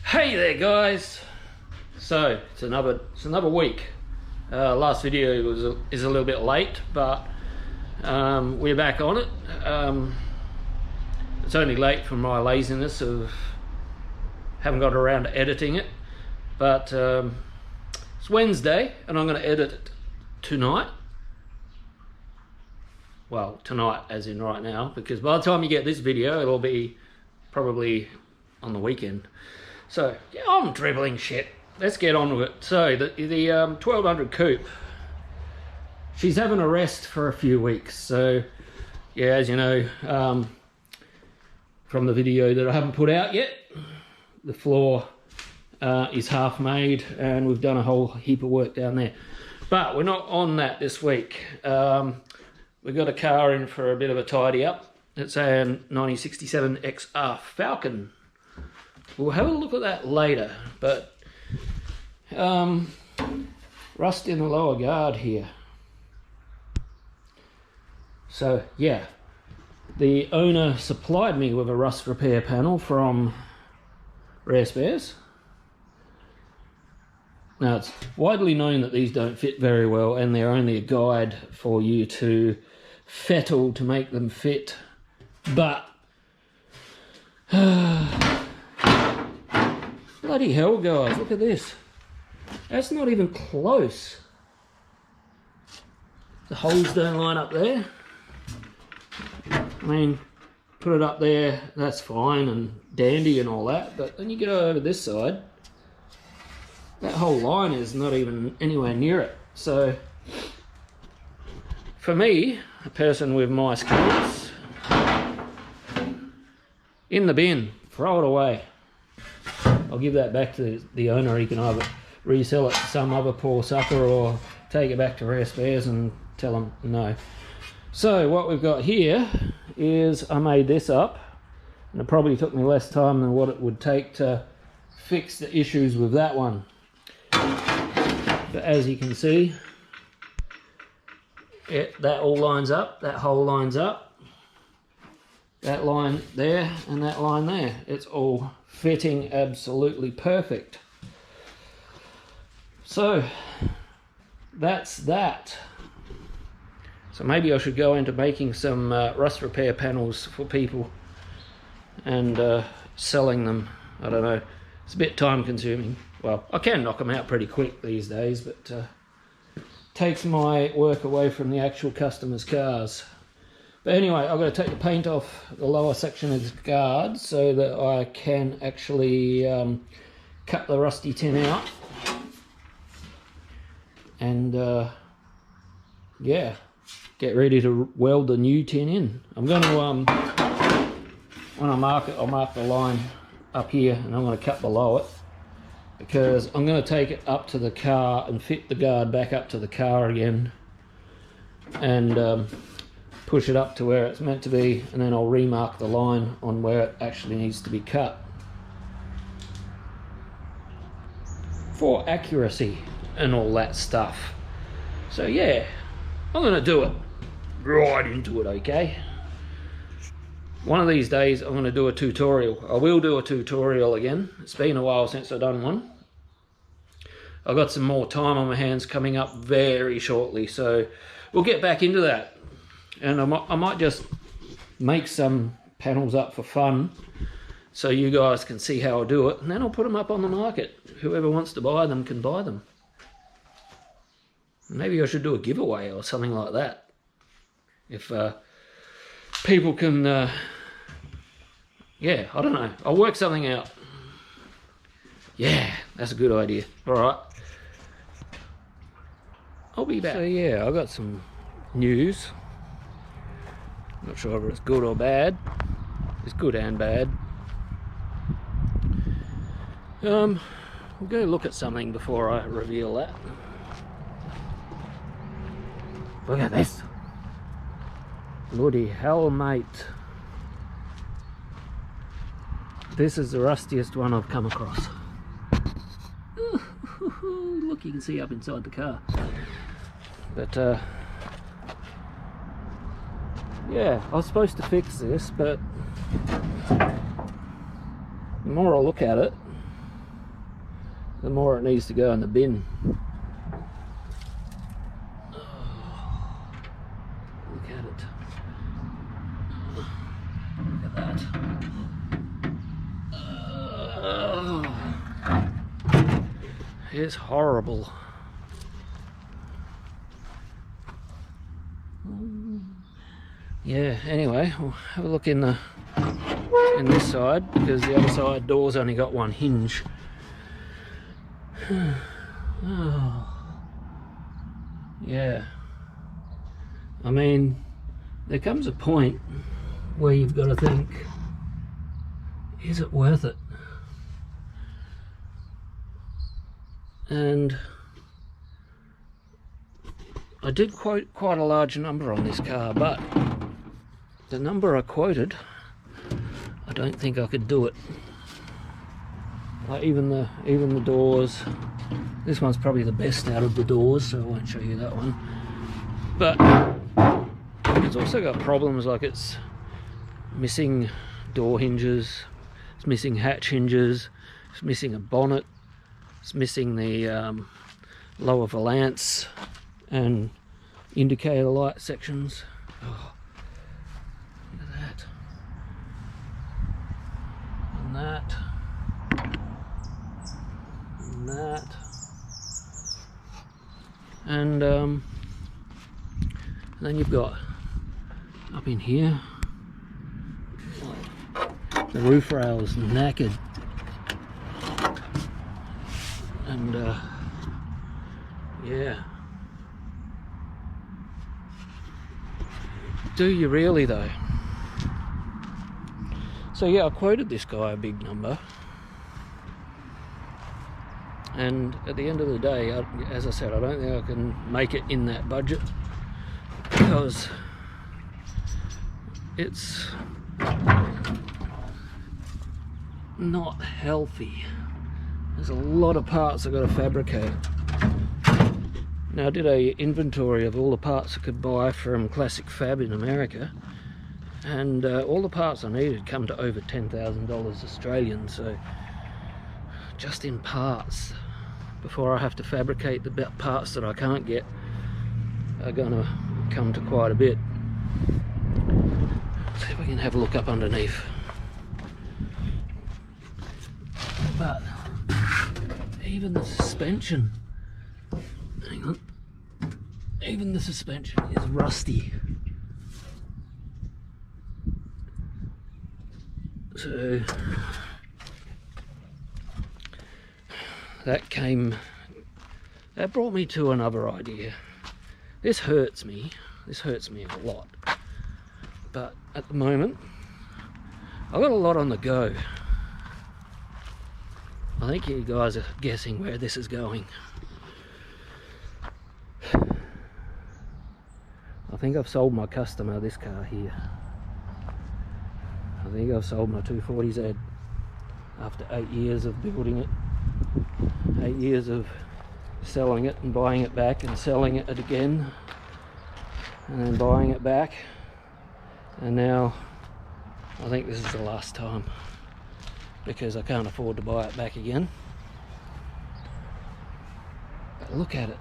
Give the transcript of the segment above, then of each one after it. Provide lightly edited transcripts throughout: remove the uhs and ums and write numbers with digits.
Hey there guys, so it's another week. Last video is a little bit late, but we're back on it. It's only late from my laziness of haven't got around to editing it, but it's Wednesday and I'm going to edit it tonight. Well, tonight as in right now, because by the time you get this video it'll be probably on the weekend. So yeah, I'm dribbling shit. Let's get on with it. So the 1200 coupe, she's having a rest for a few weeks. So yeah, as you know, from the video that I haven't put out yet, the floor is half made and we've done a whole heap of work down there. But we're not on that this week. We've got a car in for a bit of a tidy up. It's a 1967 XR Falcon. We'll have a look at that later, but rust in the lower guard here. So yeah, the owner supplied me with a rust repair panel from Rare Spares. Now it's widely known that these don't fit very well and they're only a guide for you to fettle to make them fit, but bloody hell guys, look at this. That's not even close. The holes don't line up there. I mean, put it up there, that's fine and dandy and all that, but then you get over this side, that whole line is not even anywhere near it. So for me, a person with my skills, in the bin, throw it away. I'll give that back to the owner. He can either resell it to some other poor sucker or take it back to Rare Spares and tell them no. So what we've got here is, I made this up and it probably took me less time than what it would take to fix the issues with that one. But as you can see, that all lines up, that hole lines up, that line there and that line there. It's all fitting absolutely perfect. So that's that. So maybe I should go into making some rust repair panels for people and selling them. I don't know, it's a bit time consuming. Well, I can knock them out pretty quick these days, but takes my work away from the actual customers' cars. But anyway, I've got to take the paint off the lower section of the guard so that I can actually cut the rusty tin out. And yeah, get ready to weld the new tin in. I'm going to, when I mark it, I'll mark the line up here and I'm going to cut below it, because I'm going to take it up to the car and fit the guard back up to the car again and push it up to where it's meant to be, and then I'll remark the line on where it actually needs to be cut for accuracy and all that stuff. So yeah, I'm going to do it right into it, okay? One of these days I'm going to do a tutorial. I will do a tutorial again. It's been a while since I've done one. I've got some more time on my hands coming up very shortly, so we'll get back into that. And I might just make some panels up for fun so you guys can see how I do it, and then I'll put them up on the market. Whoever wants to buy them can buy them. Maybe I should do a giveaway or something like that. If people can, yeah, I don't know. I'll work something out. Yeah, that's a good idea. All right. I'll be back. So yeah, I got some news. Not sure if it's good or bad. It's good and bad. We'll go look at something before I reveal that. Look at this. Bloody hell, mate. This is the rustiest one I've come across. Look, you can see up inside the car. But yeah, I was supposed to fix this, but the more I look at it, the more it needs to go in the bin. Look at it. Look at that. It's horrible. Yeah, anyway, we'll have a look in this side, because the other side door's only got one hinge. Oh. Yeah. I mean, there comes a point where you've got to think, is it worth it? And I did quote quite a large number on this car, but the number I quoted, I don't think I could do it. Like even the doors, this one's probably the best out of the doors, so I won't show you that one. But it's also got problems like it's missing door hinges, it's missing hatch hinges, it's missing a bonnet, it's missing the lower valance and indicator light sections. Oh, look at that. And that. And that. And then you've got up in here, the roof rail's knackered. And yeah. Do you really though? So yeah, I quoted this guy a big number, and at the end of the day, as I said, I don't think I can make it in that budget, because it's not healthy. There's a lot of parts I've got to fabricate. Now, I did a inventory of all the parts I could buy from Classic Fab in America, and all the parts I needed come to over $10,000 Australian, so just in parts, before I have to fabricate the parts that I can't get, are gonna come to quite a bit. Let's see if we can have a look up underneath. But even the suspension, hang on, even the suspension is rusty. So that brought me to another idea. This hurts me a lot, but at the moment I've got a lot on the go. I think you guys are guessing where this is going. I think I've sold my customer this car here. I think I've sold my 240Z after 8 years of building it, 8 years of selling it and buying it back and selling it again and then buying it back, and now I think this is the last time, because I can't afford to buy it back again. But look at it.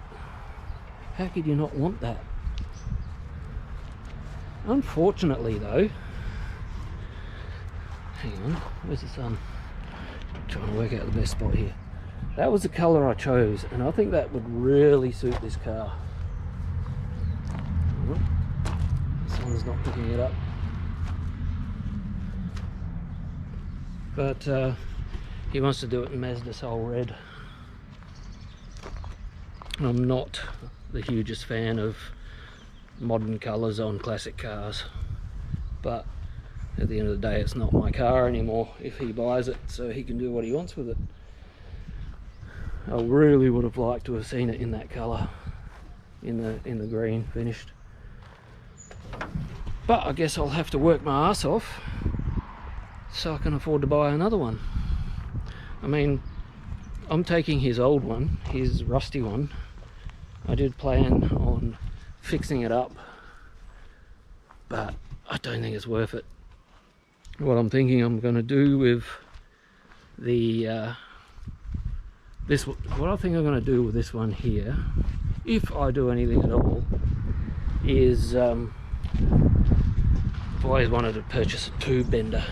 How could you not want that? Unfortunately though, hang on, where's the sun? I'm trying to work out the best spot here. That was the colour I chose, and I think that would really suit this car. The sun's not picking it up. But he wants to do it in Mazda Soul Red. I'm not the hugest fan of modern colours on classic cars, but at the end of the day it's not my car anymore if he buys it, so he can do what he wants with it. I really would have liked to have seen it in that colour, in the green finished, but I guess I'll have to work my ass off so I can afford to buy another one. I mean, I'm taking his old one, his rusty one. I did plan on fixing it up, but I don't think it's worth it. What I'm thinking I'm going to do with the what I think I'm going to do with this one here, if I do anything at all, is I've always wanted to purchase a tube bender.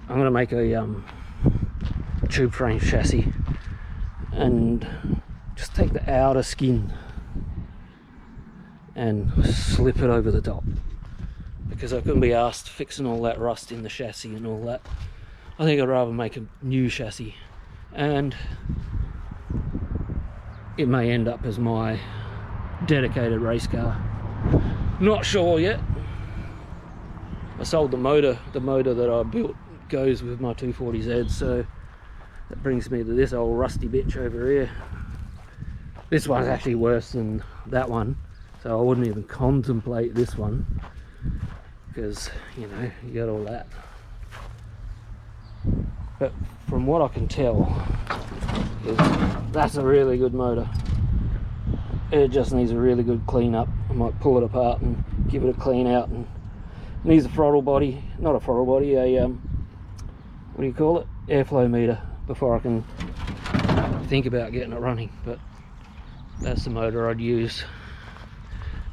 I'm going to make a tube frame chassis and just take the outer skin and slip it over the top, because I couldn't be asked fixing all that rust in the chassis and all that. I think I'd rather make a new chassis, and it may end up as my dedicated race car. Not sure yet. I sold the motor that I built goes with my 240Z, so that brings me to this old rusty bitch over here. This one's actually worse than that one, so I wouldn't even contemplate this one, because you know, you got all that. But from what I can tell, that's a really good motor. It just needs a really good clean up. I might pull it apart and give it a clean out, and needs a throttle body, not a throttle body, a what do you call it, airflow meter, before I can think about getting it running. But that's the motor I'd use.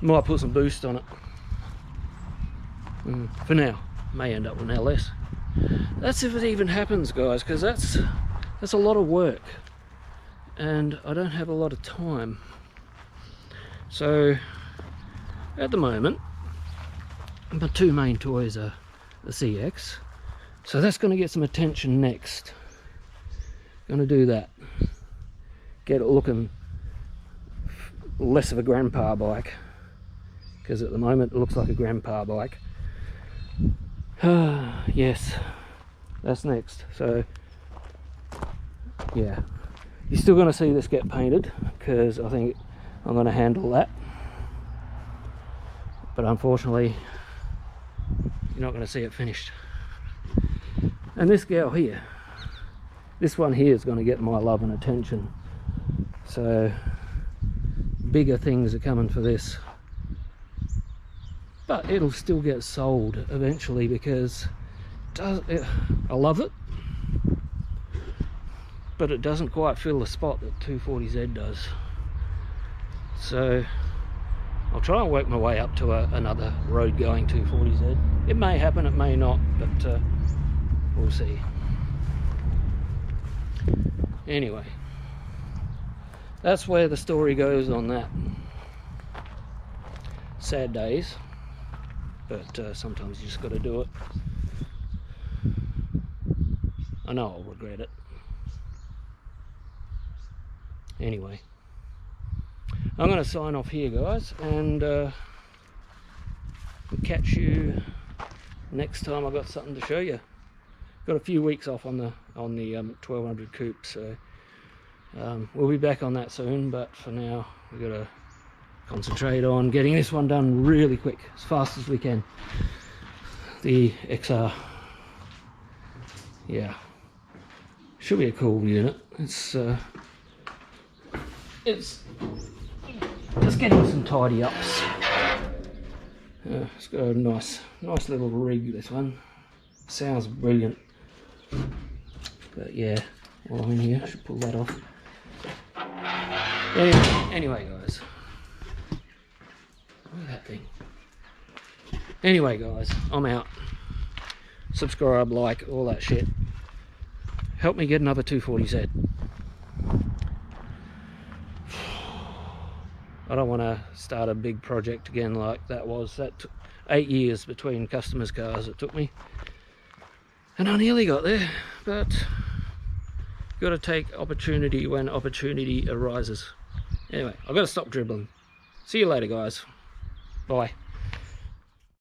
Might put some boost on it. For now, may end up with an LS. That's if it even happens, guys, because that's a lot of work and I don't have a lot of time. So at the moment my two main toys are the CX, so that's going to get some attention next. Going to do that, get it looking less of a grandpa bike, because at the moment it looks like a grandpa bike. Yes, that's next. So yeah, you're still going to see this get painted, because I think I'm going to handle that, but unfortunately you're not going to see it finished. And this girl here, this one here is going to get my love and attention, so bigger things are coming for this. But it'll still get sold eventually, because I love it, but it doesn't quite fill the spot that 240Z does. So I'll try and work my way up to another road going 240Z. It may happen, it may not, but we'll see. Anyway, that's where the story goes on that. Sad days, but sometimes you just got to do it. I know I'll regret it. Anyway, I'm going to sign off here, guys, and catch you next time I got something to show you. Got a few weeks off on the 1200 coupe, so we'll be back on that soon. But for now, we've got to concentrate on getting this one done really quick, as fast as we can. The XR, yeah, should be a cool unit. It's just getting some tidy ups. It's got a nice little rig, this one. Sounds brilliant. But yeah, while I'm in here, I should pull that off. Anyway guys, look at that thing. Anyway guys, I'm out. Subscribe, like, all that shit. Help me get another 240Z. I don't want to start a big project again like that was. That 8 years between customers' cars it took me. And I nearly got there, but got to take opportunity when opportunity arises. Anyway, I've got to stop dribbling. See you later, guys. Bye.